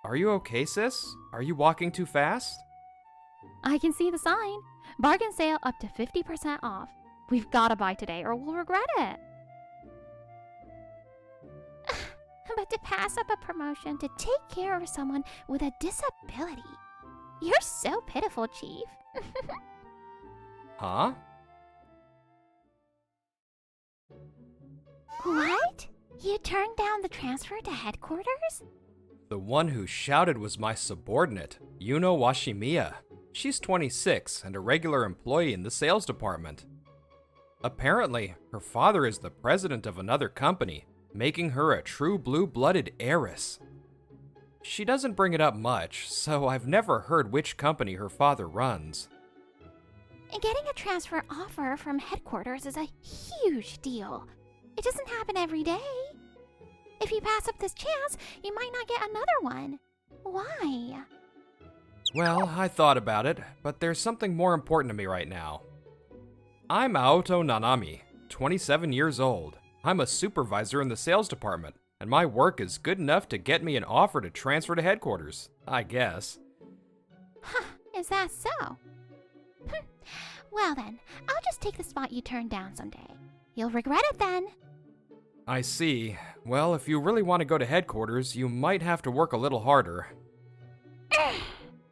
Are you okay, sis? Are you walking too fast? I can see the sign. Bargain sale up to 50% off. We've gotta buy today or we'll regret it. But to pass up a promotion to take care of someone with a disability. You're so pitiful, Chief. Huh? What? You turned down the transfer to headquarters? The one who shouted was my subordinate, Yuno Washimiya. She's 26 and a regular employee in the sales department. Apparently, her father is the president of another company, making her a true blue-blooded heiress. She doesn't bring it up much, so I've never heard which company her father runs. Getting a transfer offer from headquarters is a huge deal. It doesn't happen every day. If you pass up this chance, you might not get another one. Why? Well, I thought about it, but there's something more important to me right now. I'm Aoto Nanami, 27 years old. I'm a supervisor in the sales department, and my work is good enough to get me an offer to transfer to headquarters, I guess. Huh, is that so? Well then, I'll just take the spot you turned down someday. You'll regret it then. I see. Well, if you really want to go to headquarters, you might have to work a little harder.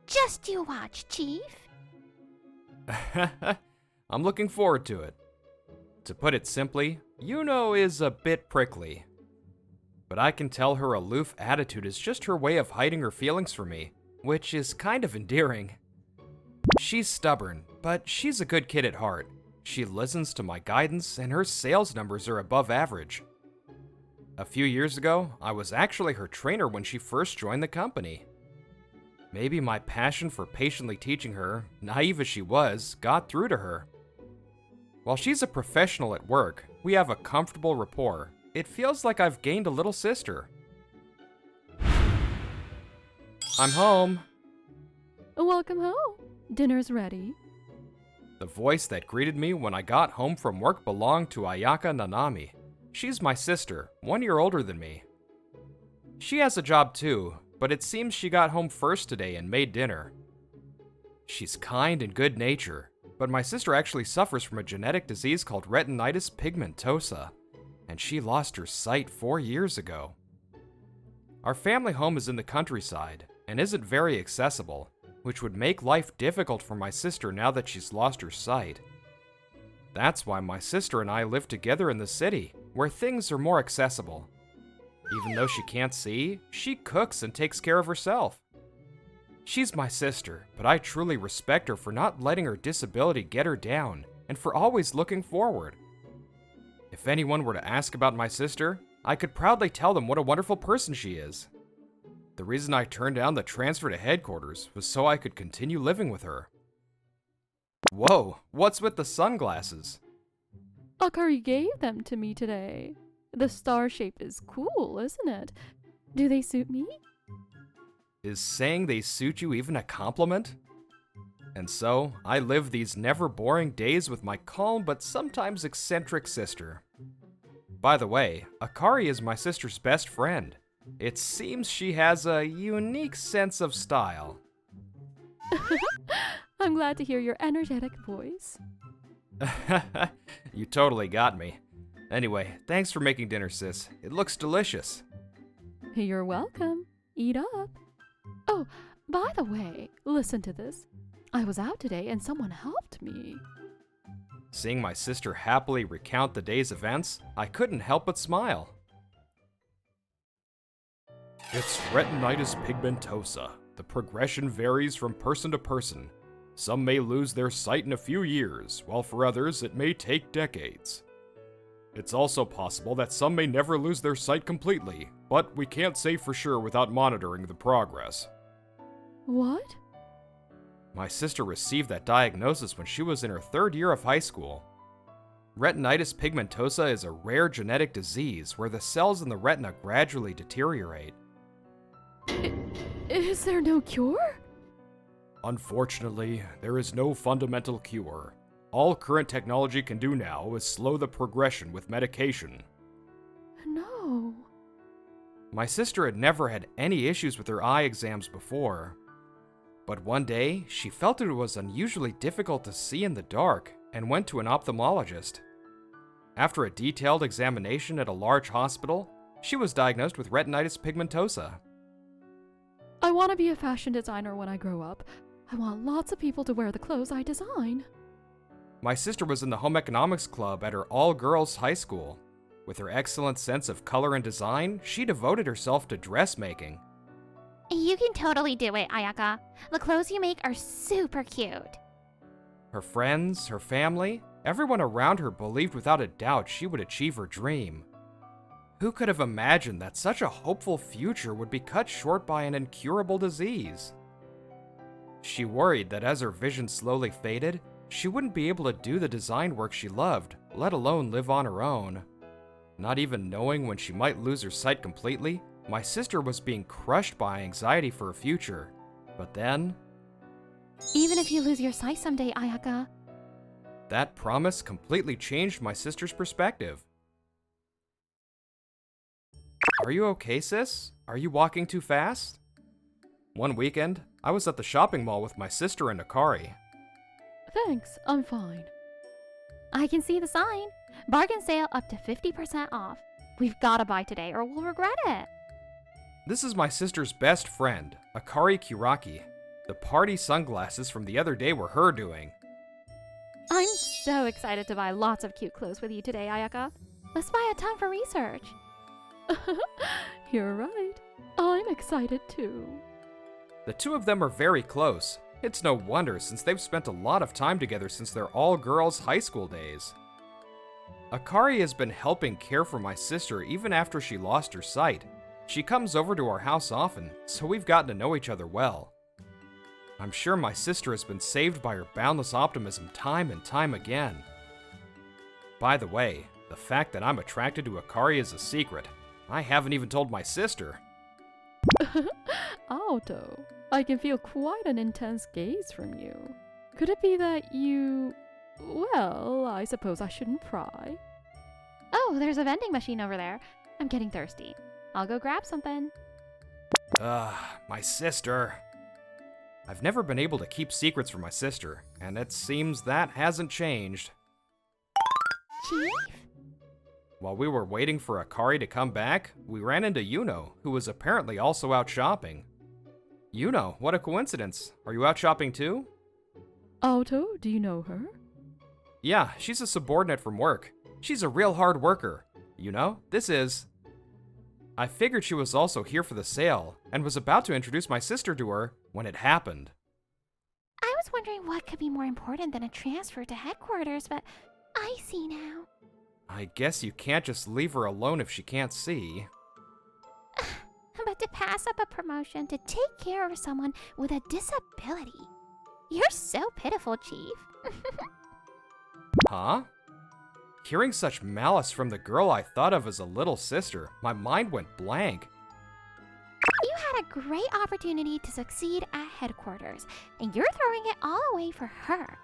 Just you watch, Chief. I'm looking forward to it. To put it simply, Yuno is a bit prickly. But I can tell her aloof attitude is just her way of hiding her feelings for me, which is kind of endearing. She's stubborn, but she's a good kid at heart. She listens to my guidance, and her sales numbers are above average. A few years ago, I was actually her trainer when she first joined the company. Maybe my passion for patiently teaching her, naive as she was, got through to her. While she's a professional at work, we have a comfortable rapport. It feels like I've gained a little sister. I'm home. Welcome home. Dinner's ready. The voice that greeted me when I got home from work belonged to Ayaka Nanami. She's my sister, 1 year older than me. She has a job too, but it seems she got home first today and made dinner. She's kind and good-natured, but my sister actually suffers from a genetic disease called retinitis pigmentosa, and she lost her sight 4 years ago. Our family home is in the countryside and isn't very accessible, which would make life difficult for my sister now that she's lost her sight. That's why my sister and I live together in the city, where things are more accessible. Even though she can't see, she cooks and takes care of herself. She's my sister, but I truly respect her for not letting her disability get her down, and for always looking forward. If anyone were to ask about my sister, I could proudly tell them what a wonderful person she is. The reason I turned down the transfer to headquarters was so I could continue living with her. Whoa, what's with the sunglasses? Akari gave them to me today. The star shape is cool, isn't it? Do they suit me? Is saying they suit you even a compliment? And so, I live these never boring days with my calm but sometimes eccentric sister. By the way, Akari is my sister's best friend. It seems she has a unique sense of style. I'm glad to hear your energetic voice. You totally got me. Anyway, thanks for making dinner, sis. It looks delicious. You're welcome. Eat up. Oh, by the way, listen to this. I was out today and someone helped me. Seeing my sister happily recount the day's events, I couldn't help but smile. It's retinitis pigmentosa. The progression varies from person to person. Some may lose their sight in a few years, while for others it may take decades. It's also possible that some may never lose their sight completely, but we can't say for sure without monitoring the progress. What? My sister received that diagnosis when she was in her 3rd year of high school. Retinitis pigmentosa is a rare genetic disease where the cells in the retina gradually deteriorate. Is there no cure? Unfortunately, there is no fundamental cure. All current technology can do now is slow the progression with medication. No. My sister had never had any issues with her eye exams before. But one day, she felt it was unusually difficult to see in the dark and went to an ophthalmologist. After a detailed examination at a large hospital, she was diagnosed with retinitis pigmentosa. I want to be a fashion designer when I grow up. I want lots of people to wear the clothes I design. My sister was in the home economics club at her all-girls high school. With her excellent sense of color and design, she devoted herself to dressmaking. You can totally do it, Ayaka. The clothes you make are super cute. Her friends, her family, everyone around her believed without a doubt she would achieve her dream. Who could have imagined that such a hopeful future would be cut short by an incurable disease? She worried that as her vision slowly faded, she wouldn't be able to do the design work she loved, let alone live on her own. Not even knowing when she might lose her sight completely, my sister was being crushed by anxiety for her future. But then, Even if you lose your sight someday, Ayaka. that promise completely changed my sister's perspective. Are you okay, sis? Are you walking too fast? One weekend, I was at the shopping mall with my sister and Akari. Thanks, I'm fine. I can see the sign. Bargain sale up to 50% off. We've gotta buy today or we'll regret it. This is my sister's best friend, Akari Kiraki. The party sunglasses from the other day were her doing. I'm so excited to buy lots of cute clothes with you today, Ayaka. Let's buy a ton for research. You're right. I'm excited too. The two of them are very close. It's no wonder since they've spent a lot of time together since their all-girls high school days. Akari has been helping care for my sister even after she lost her sight. She comes over to our house often, so we've gotten to know each other well. I'm sure my sister has been saved by her boundless optimism time and time again. By the way, the fact that I'm attracted to Akari is a secret. I haven't even told my sister. Auto, I can feel quite an intense gaze from you. Could it be that you... Well, I suppose I shouldn't pry. Oh, there's a vending machine over there. I'm getting thirsty. I'll go grab something. My sister. I've never been able to keep secrets from my sister, and it seems that hasn't changed. Chief? While we were waiting for Akari to come back, we ran into Yuno, who was apparently also out shopping. Yuno, what a coincidence. Are you out shopping too? Auto, do you know her? Yeah, she's a subordinate from work. She's a real hard worker. You know, this is... I figured she was also here for the sale, and was about to introduce my sister to her when it happened. I was wondering what could be more important than a transfer to headquarters, but I see now. I guess you can't just leave her alone if she can't see. But to pass up a promotion to take care of someone with a disability. You're so pitiful, Chief. Huh? Hearing such malice from the girl I thought of as a little sister, my mind went blank. You had a great opportunity to succeed at headquarters, and you're throwing it all away for her.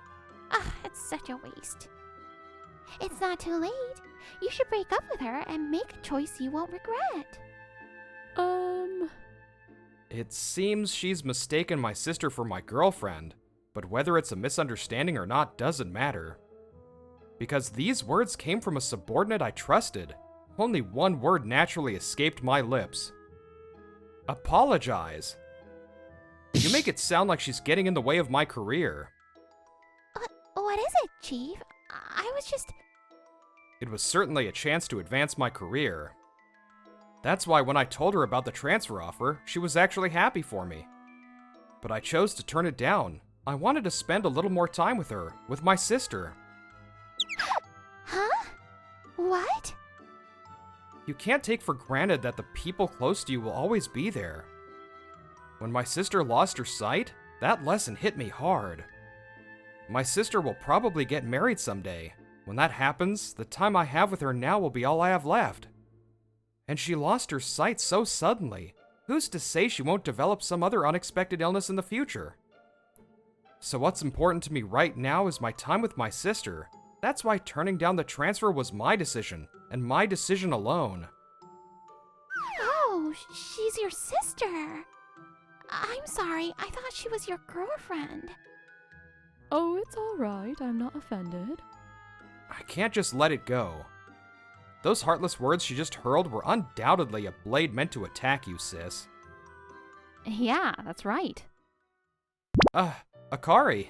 It's such a waste. It's not too late. You should break up with her and make a choice you won't regret. It seems she's mistaken my sister for my girlfriend, but whether it's a misunderstanding or not doesn't matter. Because these words came from a subordinate I trusted. Only one word naturally escaped my lips. Apologize. You make it sound like she's getting in the way of my career. What is it, Chief? I was just... It was certainly a chance to advance my career. That's why when I told her about the transfer offer, she was actually happy for me. But I chose to turn it down. I wanted to spend a little more time with her, with my sister. Huh? What? You can't take for granted that the people close to you will always be there. When my sister lost her sight, that lesson hit me hard. My sister will probably get married someday. When that happens, the time I have with her now will be all I have left. And she lost her sight so suddenly. Who's to say she won't develop some other unexpected illness in the future? So what's important to me right now is my time with my sister. That's why turning down the transfer was my decision, and my decision alone. Oh, she's your sister. I'm sorry, I thought she was your girlfriend. Oh, it's all right. I'm not offended. I can't just let it go. Those heartless words she just hurled were undoubtedly a blade meant to attack you, sis. Yeah, that's right. Akari.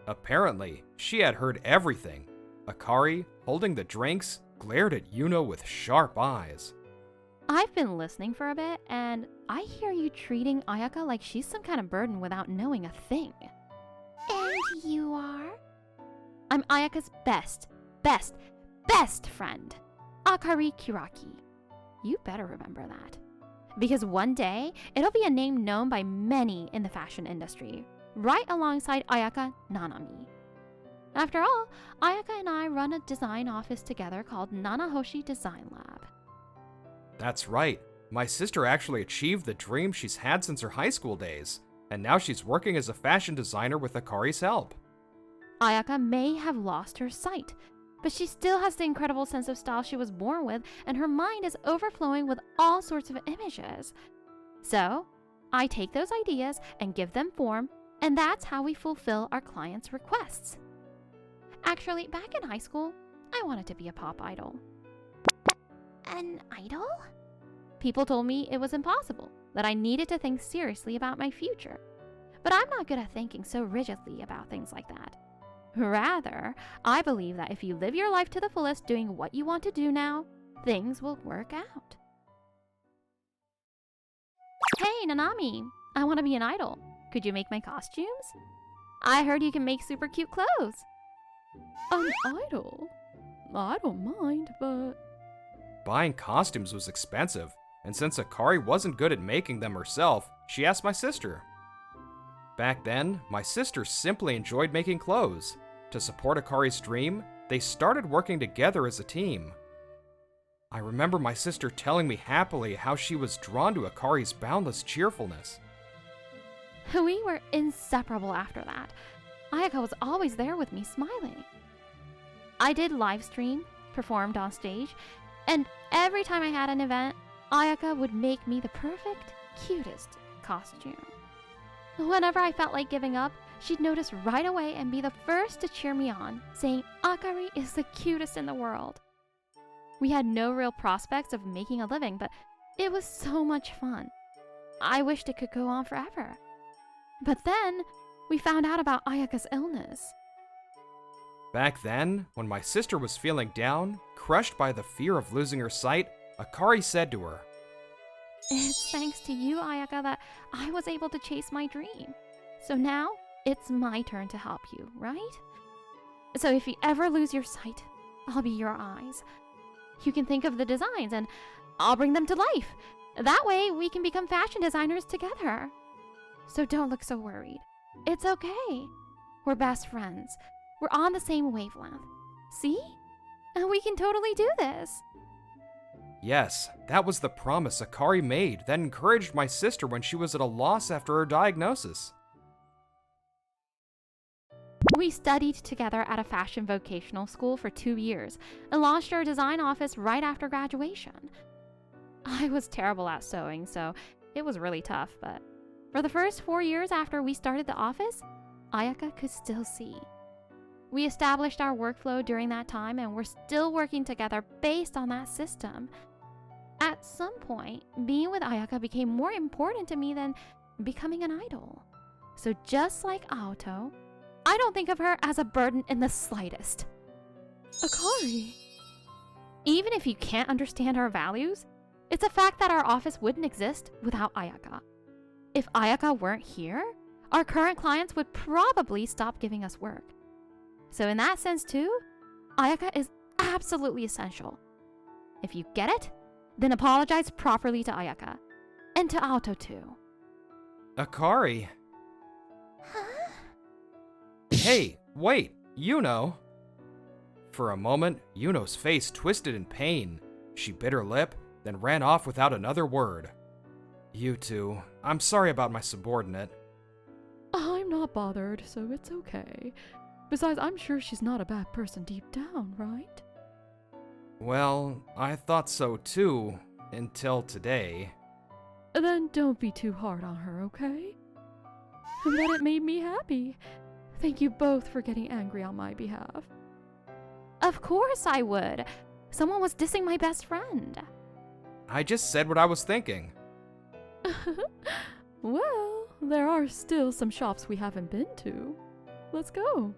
Apparently, she had heard everything. Akari, holding the drinks, glared at Yuno with sharp eyes. I've been listening for a bit, and I hear you treating Ayaka like she's some kind of burden without knowing a thing. And you are? I'm Ayaka's best friend, Akari Kiraki. You better remember that. Because one day, it'll be a name known by many in the fashion industry, right alongside Ayaka Nanami. After all, Ayaka and I run a design office together called Nanahoshi Design Lab. That's right. My sister actually achieved the dream she's had since her high school days, and now she's working as a fashion designer with Akari's help. Ayaka may have lost her sight, but she still has the incredible sense of style she was born with, and her mind is overflowing with all sorts of images. So, I take those ideas and give them form, and that's how we fulfill our clients' requests. Actually, back in high school, I wanted to be a pop idol. An idol? People told me it was impossible, that I needed to think seriously about my future. But I'm not good at thinking so rigidly about things like that. Rather, I believe that if you live your life to the fullest doing what you want to do now, things will work out. Hey, Nanami, I want to be an idol. Could you make my costumes? I heard you can make super cute clothes. An idol? I don't mind, but... Buying costumes was expensive, and since Akari wasn't good at making them herself, she asked my sister. Back then, my sister simply enjoyed making clothes. To support Akari's dream, they started working together as a team. I remember my sister telling me happily how she was drawn to Akari's boundless cheerfulness. We were inseparable after that. Ayaka was always there with me, smiling. I did live stream, performed on stage, and every time I had an event, Ayaka would make me the perfect, cutest costume. Whenever I felt like giving up, she'd notice right away and be the first to cheer me on, saying Akari is the cutest in the world. We had no real prospects of making a living, but it was so much fun. I wished it could go on forever. But then, we found out about Ayaka's illness. Back then, when my sister was feeling down, crushed by the fear of losing her sight, Akari said to her, It's thanks to you, Ayaka, that I was able to chase my dream. So now, it's my turn to help you, right? So if you ever lose your sight, I'll be your eyes. You can think of the designs and I'll bring them to life. That way, we can become fashion designers together. So don't look so worried. It's okay. We're best friends. We're on the same wavelength. See? And we can totally do this. Yes, that was the promise Akari made that encouraged my sister when she was at a loss after her diagnosis. We studied together at a fashion vocational school for 2 years and launched our design office right after graduation. I was terrible at sewing, so it was really tough, but for the first 4 years after we started the office, Ayaka could still see. We established our workflow during that time and we're still working together based on that system. At some point, being with Ayaka became more important to me than becoming an idol. So just like Aoto, I don't think of her as a burden in the slightest. Akari. Even if you can't understand our values, it's a fact that our office wouldn't exist without Ayaka. If Ayaka weren't here, our current clients would probably stop giving us work. So in that sense too, Ayaka is absolutely essential. If you get it, then apologize properly to Ayaka. And to Aoto too. Akari. Huh? Hey, wait, Yuno. For a moment, Yuno's face twisted in pain. She bit her lip, then ran off without another word. You two, I'm sorry about my subordinate. I'm not bothered, so it's okay. Besides, I'm sure she's not a bad person deep down, right? Well, I thought so too, until today. Then don't be too hard on her, okay? But it made me happy. Thank you both for getting angry on my behalf. Of course I would. Someone was dissing my best friend. I just said what I was thinking. Well, there are still some shops we haven't been to. Let's go.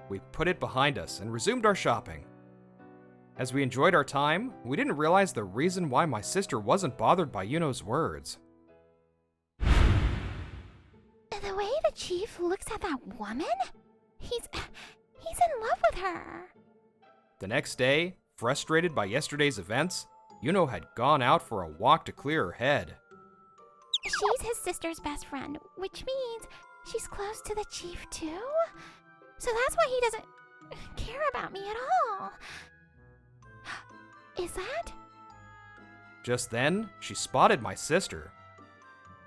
We put it behind us and resumed our shopping. As we enjoyed our time, we didn't realize the reason why my sister wasn't bothered by Yuno's words. The way the chief looks at that woman? He's in love with her. The next day, frustrated by yesterday's events, Yuno had gone out for a walk to clear her head. She's his sister's best friend, which means she's close to the chief too? So that's why he doesn't care about me at all. Is that? Just then, she spotted my sister.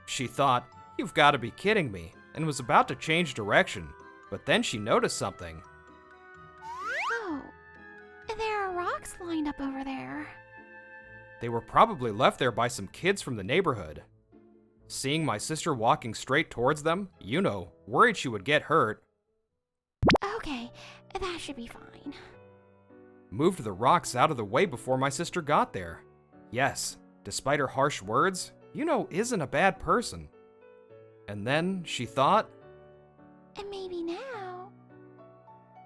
She thought, "You've got to be kidding me," and was about to change direction, but then she noticed something. Oh, there are rocks lined up over there. They were probably left there by some kids from the neighborhood. Seeing my sister walking straight towards them, Yuno, worried she would get hurt, Okay, that should be fine. moved the rocks out of the way before my sister got there. Yes, despite her harsh words, Yuno isn't a bad person. And then she thought, And maybe now.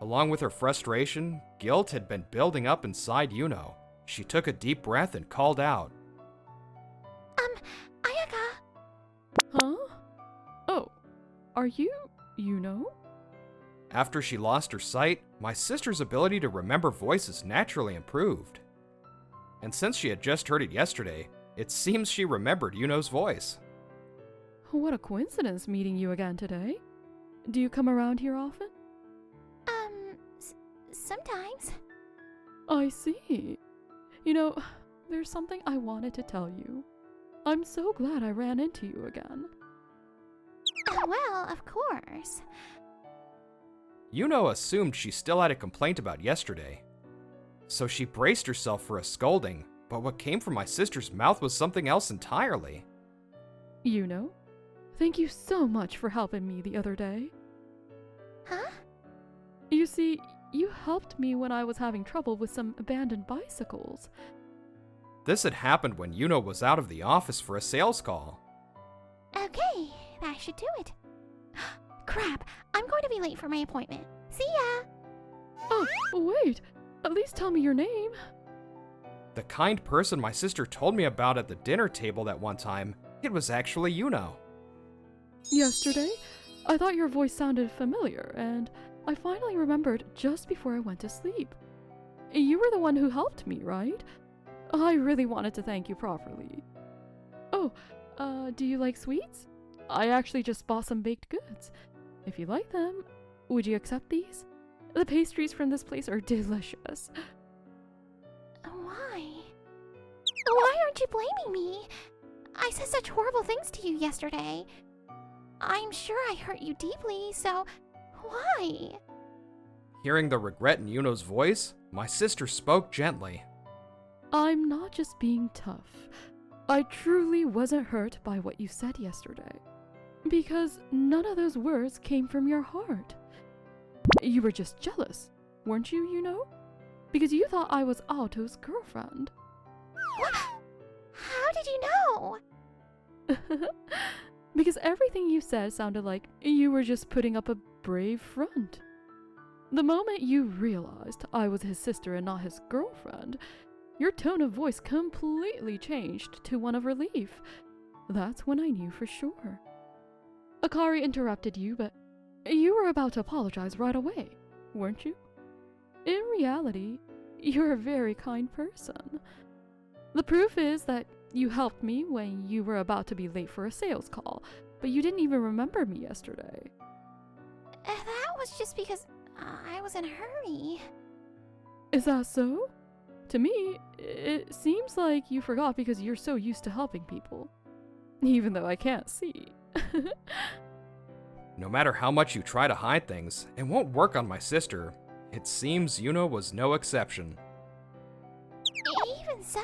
along with her frustration, guilt had been building up inside Yuno. She took a deep breath and called out. Ayaka! Huh? Oh, are you Yuno? After she lost her sight, my sister's ability to remember voices naturally improved. And since she had just heard it yesterday, it seems she remembered Yuno's voice. What a coincidence meeting you again today. Do you come around here often? Sometimes. I see. You know, there's something I wanted to tell you. I'm so glad I ran into you again. Well, of course. Yuno assumed she still had a complaint about yesterday. So she braced herself for a scolding, but what came from my sister's mouth was something else entirely. Yuno, thank you so much for helping me the other day. Huh? You see, you helped me when I was having trouble with some abandoned bicycles. This had happened when Yuno was out of the office for a sales call. Okay, that should do it. Crap, I'm going to be late for my appointment. See ya! Oh, wait! At least tell me your name. The kind person my sister told me about at the dinner table that one time, it was actually Yuno. Yesterday, I thought your voice sounded familiar, and I finally remembered just before I went to sleep. You were the one who helped me, right? I really wanted to thank you properly. Oh, do you like sweets? I actually just bought some baked goods. If you like them, would you accept these? The pastries from this place are delicious. Why? Why aren't you blaming me? I said such horrible things to you yesterday. I'm sure I hurt you deeply, so why? Hearing the regret in Yuno's voice, my sister spoke gently. I'm not just being tough. I truly wasn't hurt by what you said yesterday. Because none of those words came from your heart. You were just jealous, weren't you, Yuno? Because you thought I was Alto's girlfriend. What? How did you know? Because everything you said sounded like you were just putting up a brave front. The moment you realized I was his sister and not his girlfriend, your tone of voice completely changed to one of relief. That's when I knew for sure. Akari interrupted you, but you were about to apologize right away, weren't you? In reality, you're a very kind person. The proof is that you helped me when you were about to be late for a sales call, but you didn't even remember me yesterday. That was just because I was in a hurry. Is that so? To me, it seems like you forgot because you're so used to helping people. Even though I can't see. No matter how much you try to hide things, it won't work on my sister. It seems Yuno was no exception. Even so,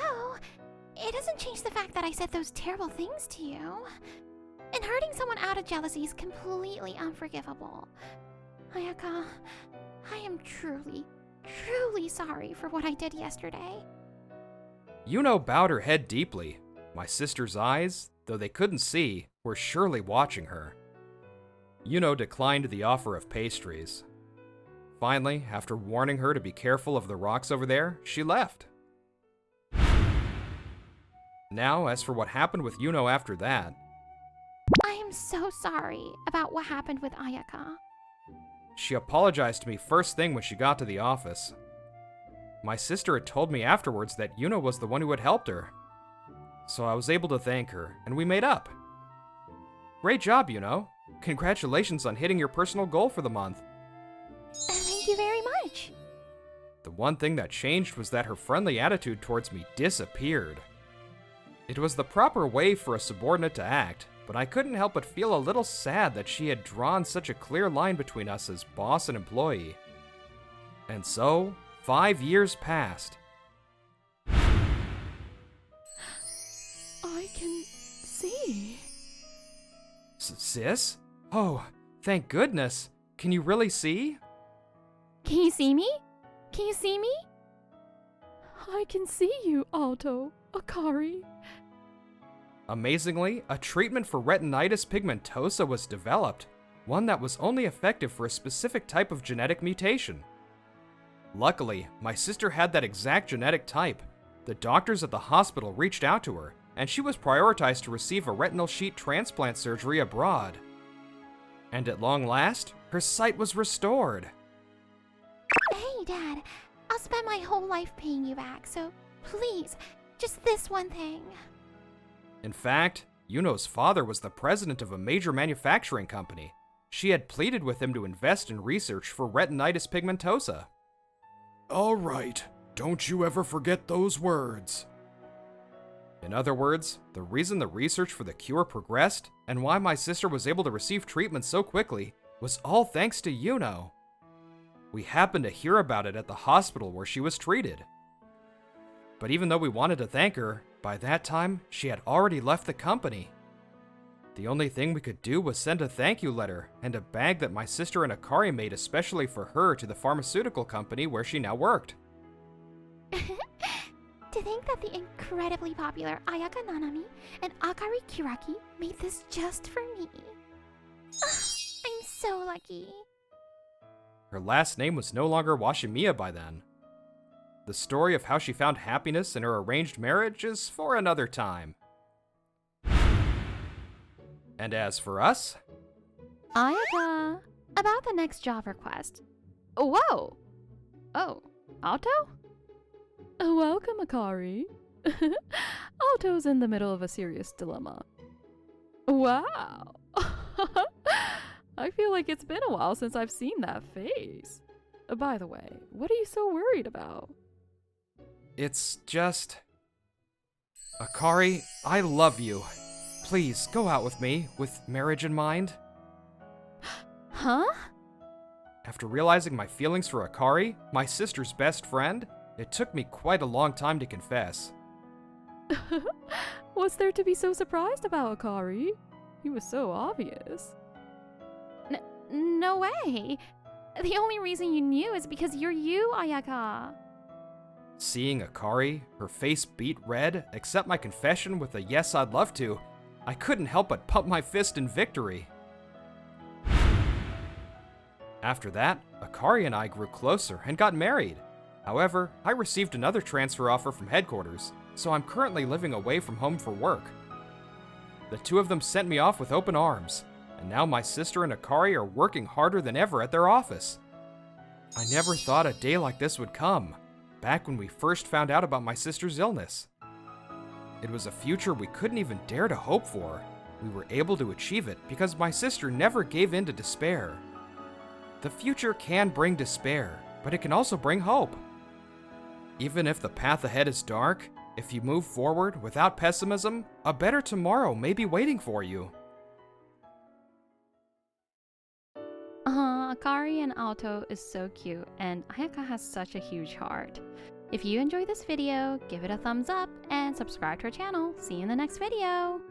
it doesn't doesn't change the fact that I said those terrible things to you. And hurting someone out of jealousy is completely unforgivable. Ayaka, I am truly, truly sorry for what I did yesterday. Yuno bowed her head deeply. My sister's eyes, though they couldn't see, were surely watching her. Yuno declined the offer of pastries. Finally, after warning her to be careful of the rocks over there, she left. Now, as for what happened with Yuno after that, I am so sorry about what happened with Ayaka. she apologized to me first thing when she got to the office. My sister had told me afterwards that Yuno was the one who had helped her. So I was able to thank her, and we made up. Great job, Yuno. Congratulations on hitting your personal goal for the month. Thank you very much. The one thing that changed was that her friendly attitude towards me disappeared. It was the proper way for a subordinate to act, but I couldn't help but feel a little sad that she had drawn such a clear line between us as boss and employee. And so, 5 years passed. I can see. Sis? Oh, thank goodness. Can you really see? Can you see me? Can you see me? I can see you, Alto, Akari. Amazingly, a treatment for retinitis pigmentosa was developed, one that was only effective for a specific type of genetic mutation. Luckily, my sister had that exact genetic type. The doctors at the hospital reached out to her, and she was prioritized to receive a retinal sheet transplant surgery abroad. And at long last, her sight was restored. Hey, Dad. I'll spend my whole life paying you back, so please, just this one thing. In fact, Yuno's father was the president of a major manufacturing company. She had pleaded with him to invest in research for retinitis pigmentosa. All right, don't you ever forget those words. In other words, the reason the research for the cure progressed and why my sister was able to receive treatment so quickly was all thanks to Yuno. We happened to hear about it at the hospital where she was treated. But even though we wanted to thank her, by that time, she had already left the company. The only thing we could do was send a thank you letter and a bag that my sister and Akari made especially for her to the pharmaceutical company where she now worked. To think that the incredibly popular Ayaka Nanami and Akari Kiraki made this just for me. I'm so lucky. Her last name was no longer Washimiya by then. The story of how she found happiness in her arranged marriage is for another time. And as for us, Ayaka, about the next job request. Whoa! Oh, Alto? Welcome, Akari. Alto's in the middle of a serious dilemma. Wow! I feel like it's been a while since I've seen that face. By the way, what are you so worried about? it's just... Akari, I love you. Please, go out with me, with marriage in mind. Huh? After realizing my feelings for Akari, my sister's best friend, it took me quite a long time to confess. What's there to be so surprised about, Akari? He was so obvious. No way! The only reason you knew is because you're you, Ayaka. Seeing Akari, her face beat red, accept my confession with a yes I'd love to, I couldn't help but pump my fist in victory. After that, Akari and I grew closer and got married. However, I received another transfer offer from headquarters, so I'm currently living away from home for work. The two of them sent me off with open arms, and now my sister and Akari are working harder than ever at their office. I never thought a day like this would come, back when we first found out about my sister's illness. It was a future we couldn't even dare to hope for. We were able to achieve it because my sister never gave in to despair. The future can bring despair, but it can also bring hope. Even if the path ahead is dark, if you move forward without pessimism, a better tomorrow may be waiting for you. Akari and Alto is so cute, and Ayaka has such a huge heart. If you enjoyed this video, give it a thumbs up and subscribe to our channel. See you in the next video!